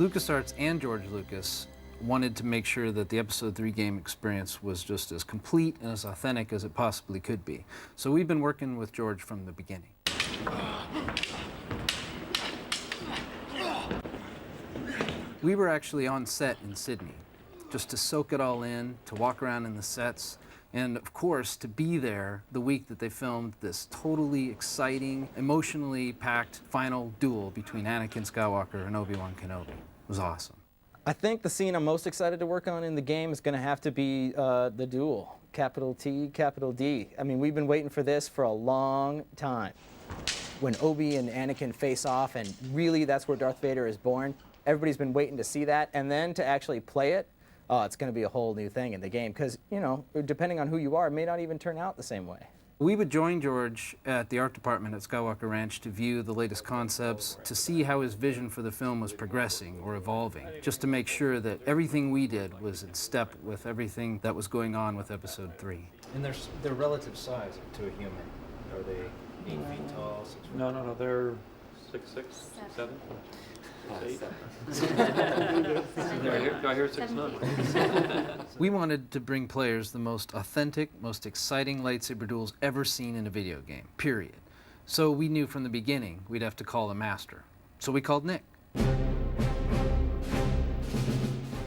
LucasArts and George Lucas wanted to make sure that the Episode 3 game experience was just as complete and as authentic as it possibly could be. So we've been working with George from the beginning. We were actually on set in Sydney, just to soak it all in, to walk around in the sets, and of course, to be there the week that they filmed this totally exciting, emotionally packed final duel between Anakin Skywalker and Obi-Wan Kenobi. It was awesome. I think the scene I'm most excited to work on in the game is going to have to be the duel. Capital T, capital D. I mean, we've been waiting for this for a long time. When Obi and Anakin face off, and really that's where Darth Vader is born, everybody's been waiting to see that, and then to actually play it, it's going to be a whole new thing in the game, because, you know, depending on who you are, it may not even turn out the same way. We would join George at the art department at Skywalker Ranch to view the latest concepts, to see how his vision for the film was progressing or evolving, just to make sure that everything we did was in step with everything that was going on with Episode 3. And their relative size to a human, are they 8 feet tall, 6 feet? No, they're 6'6", 7". Do I hear 6'9"? We wanted to bring players the most authentic, most exciting lightsaber duels ever seen in a video game, period. So we knew from the beginning we'd have to call a master. So we called Nic.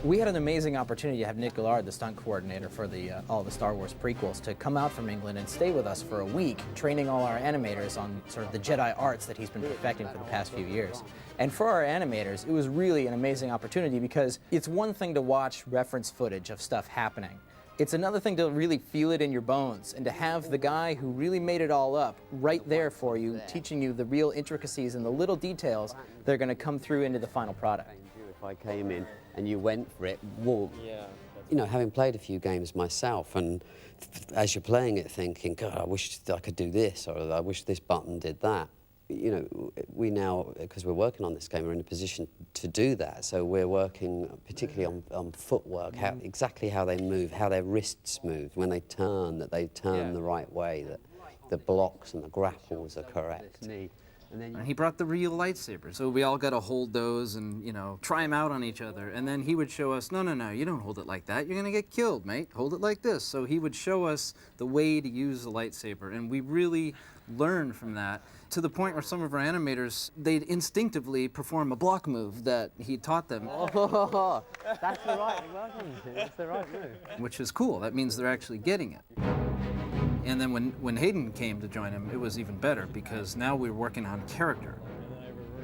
We had an amazing opportunity to have Nic Gillard, the stunt coordinator for all the Star Wars prequels, to come out from England and stay with us for a week, training all our animators on sort of the Jedi arts that he's been perfecting for the past few years. And for our animators, it was really an amazing opportunity, because it's one thing to watch reference footage of stuff happening. It's another thing to really feel it in your bones, and to have the guy who really made it all up right there for you, teaching you the real intricacies and the little details that are going to come through into the final product. If I came in and you went for it, well, you know, having played a few games myself, and as you're playing it thinking, God, I wish I could do this, or I wish this button did that. You know, we now, because we're working on this game, we're in a position to do that. So we're working particularly on footwork, exactly how they move, how their wrists move, when they turn, that they turn the right way, that the blocks and the grapples are correct. And he brought the real lightsabers, so we all got to hold those and, you know, try them out on each other. And then he would show us, no, you don't hold it like that. You're going to get killed, mate. Hold it like this. So he would show us the way to use the lightsaber, and we really learned from that, to the point where some of our animators, they'd instinctively perform a block move that he taught them. Oh, that's the right move. That's the right move. Which is cool. That means they're actually getting it. And then when Hayden came to join him, it was even better, because now we're working on character.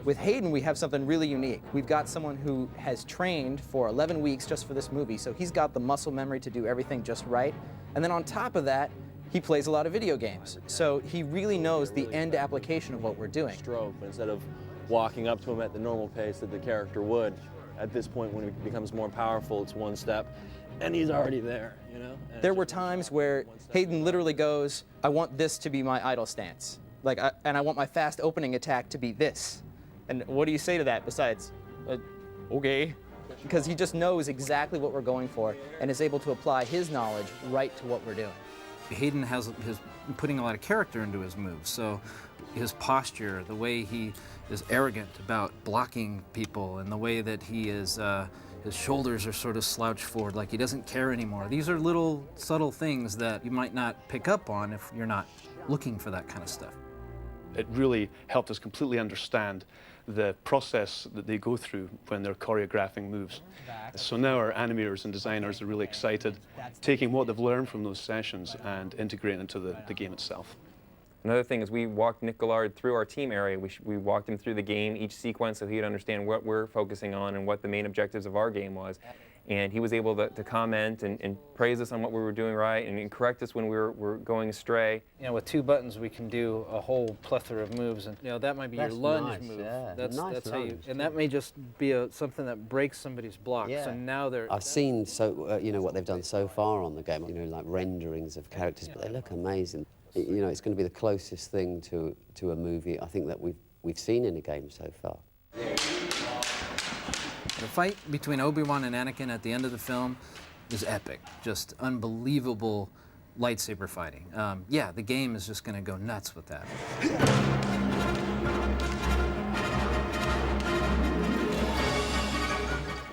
With Hayden, we have something really unique. We've got someone who has trained for 11 weeks just for this movie, so he's got the muscle memory to do everything just right. And then on top of that, he plays a lot of video games. So he really knows the end application of what we're doing. Stroke, instead of walking up to him at the normal pace that the character would, at this point when it becomes more powerful, it's one step, and he's already there, you know? There were times where Hayden literally goes, I want this to be my idle stance. And I want my fast opening attack to be this. And what do you say to that besides, okay? Because he just knows exactly what we're going for and is able to apply his knowledge right to what we're doing. Hayden has putting a lot of character into his moves, so his posture, the way he is arrogant about blocking people, and the way that he is, his shoulders are sort of slouched forward, like he doesn't care anymore. These are little subtle things that you might not pick up on if you're not looking for that kind of stuff. It really helped us completely understand the process that they go through when they're choreographing moves. So now our animators and designers are really excited, taking what they've learned from those sessions and integrating it into the game itself. Another thing is we walked Nic Gillard through our team area. We walked him through the game, each sequence, so he'd understand what we're focusing on and what the main objectives of our game was. And he was able to comment and praise us on what we were doing right and correct us when we were going astray. You know, with 2 buttons, we can do a whole plethora of moves, and you know that might be your lunge move. Yeah. That's Nice how you, lunge. and that may just be something that breaks somebody's block. Yeah. So now they're. I've seen you know, what they've done so far on the game, you know, like renderings of characters, but they look amazing. You know, it's going to be the closest thing to a movie I think that we've seen in a game so far. The fight between Obi-Wan and Anakin at the end of the film is epic. Just unbelievable lightsaber fighting. Yeah, the game is just going to go nuts with that.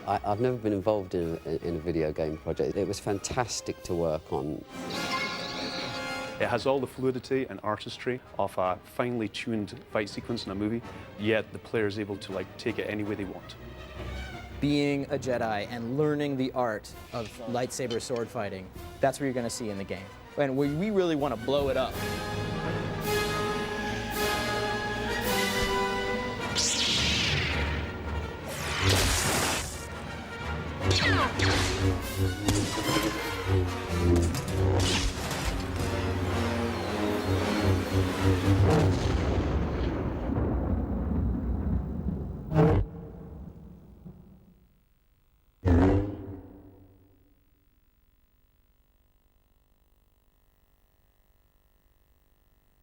I've never been involved in a video game project. It was fantastic to work on. It has all the fluidity and artistry of a finely tuned fight sequence in a movie, yet the player is able to like take it any way they want. Being a Jedi and learning the art of lightsaber sword fighting, that's what you're going to see in the game. And we really want to blow it up.